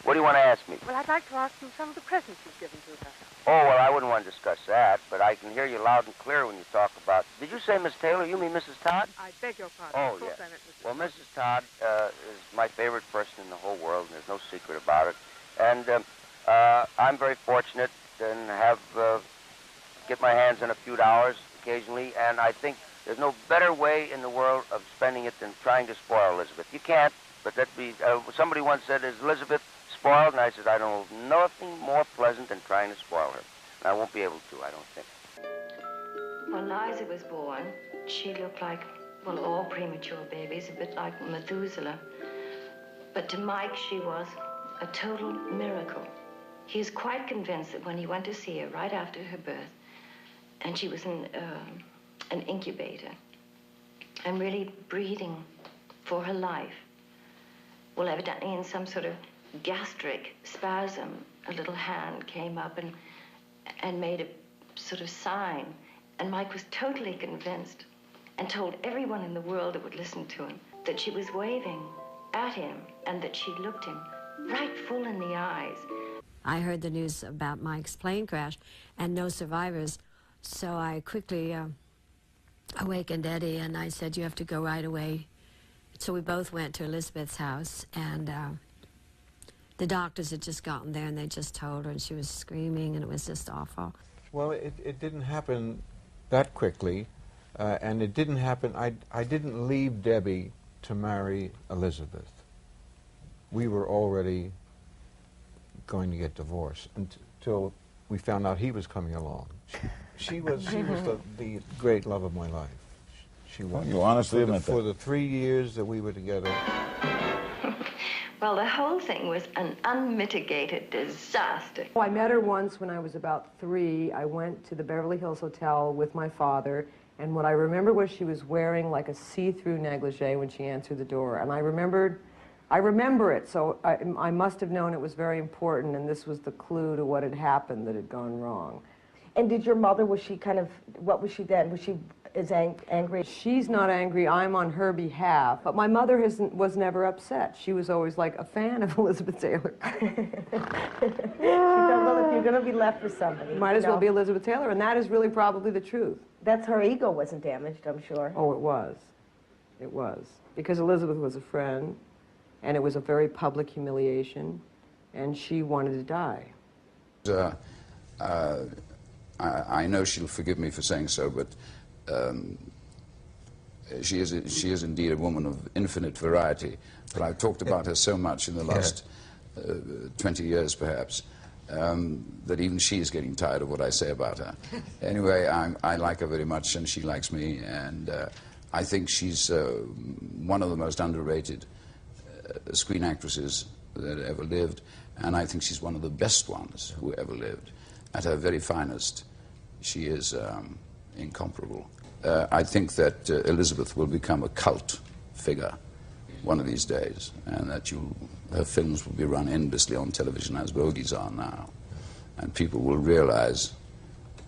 What do you want to ask me? Well, I'd like to ask you some of the presents you've given to her. Oh, well, I wouldn't want to discuss that, but I can hear you loud and clear when you talk about... Did you say Miss Taylor? You mean Mrs. Todd? I beg your pardon. Oh, Of course yeah. I meant Mrs. Well, Todd. Mrs. Todd is my favorite person in the whole world, and there's no secret about it. And I'm very fortunate and have get my hands on a few dollars occasionally, and I think there's no better way in the world of spending it than trying to spoil Elizabeth. You can't, but that'd be... somebody once said, is Elizabeth spoiled? And I said, I know nothing more pleasant than trying to spoil her. And I won't be able to, I don't think. When Liza was born, she looked like, well, all premature babies, a bit like Methuselah. But to Mike, she was a total miracle. He is quite convinced that when he went to see her right after her birth, and she was in an incubator and really breathing for her life, well, evidently in some sort of gastric spasm, a little hand came up and made a sort of sign. And Mike was totally convinced and told everyone in the world that would listen to him that she was waving at him and that she looked him right full in the eyes. I heard the news about Mike's plane crash and no survivors, so I quickly awakened Eddie and I said, you have to go right away. So we both went to Elizabeth's house, and the doctors had just gotten there and they just told her, and she was screaming, and it was just awful. Well, it didn't happen that quickly, and it didn't happen, I didn't leave Debbie to marry Elizabeth. We were already going to get divorced until we found out he was coming along. She was the great love of my life. She was. You honestly admit that? For the 3 years that we were together. Well, the whole thing was an unmitigated disaster. Oh, I met her once when I was about 3. I went to the Beverly Hills Hotel with my father, and what I remember was she was wearing like a see-through negligee when she answered the door. And I remember it, so I must have known it was very important, and this was the clue to what had happened that had gone wrong. And did your mother, was she kind of, what was she then? Was she as angry? She's not angry, I'm on her behalf, but my mother was never upset. She was always like a fan of Elizabeth Taylor. She thought, well, if you're going to be left with somebody, might as well be Elizabeth Taylor, and that is really probably the truth. That's her ego wasn't damaged, I'm sure. Oh, it was. It was. Because Elizabeth was a friend, and it was a very public humiliation, and she wanted to die. I know she'll forgive me for saying so, but she is indeed a woman of infinite variety. But I've talked about her so much in the last 20 years, perhaps, that even she's getting tired of what I say about her. Anyway, I like her very much, and she likes me, and I think she's one of the most underrated screen actresses that ever lived, and I think she's one of the best ones who ever lived. At her very finest, she is incomparable. I think that Elizabeth will become a cult figure one of these days, and that her films will be run endlessly on television as bogies are now, and people will realize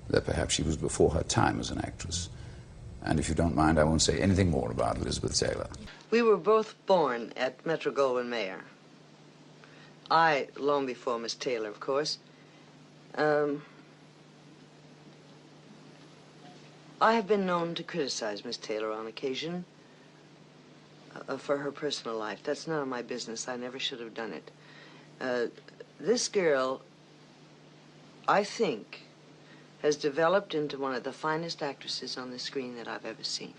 that perhaps she was before her time as an actress. And if you don't mind, I won't say anything more about Elizabeth Taylor. We were both born at Metro-Goldwyn-Mayer. I, long before Miss Taylor, of course. I have been known to criticize Miss Taylor on occasion for her personal life. That's none of my business. I never should have done it. This girl, I think, has developed into one of the finest actresses on the screen that I've ever seen.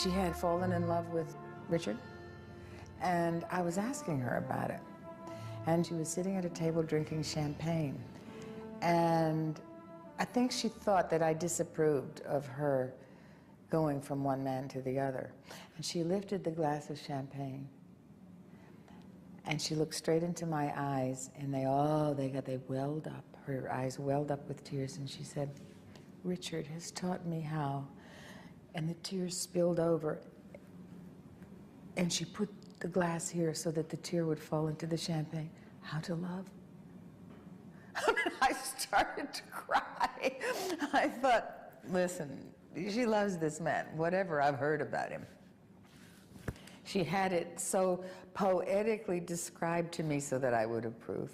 She had fallen in love with Richard, and I was asking her about it. And she was sitting at a table drinking champagne. And I think she thought that I disapproved of her going from one man to the other. And she lifted the glass of champagne, and she looked straight into my eyes, and they welled up. Her eyes welled up with tears, and she said, "Richard has taught me how." And the tears spilled over, and she put the glass here so that the tear would fall into the champagne. How to love. I started to cry. I thought, listen, she loves this man, whatever I've heard about him. She had it so poetically described to me so that I would approve.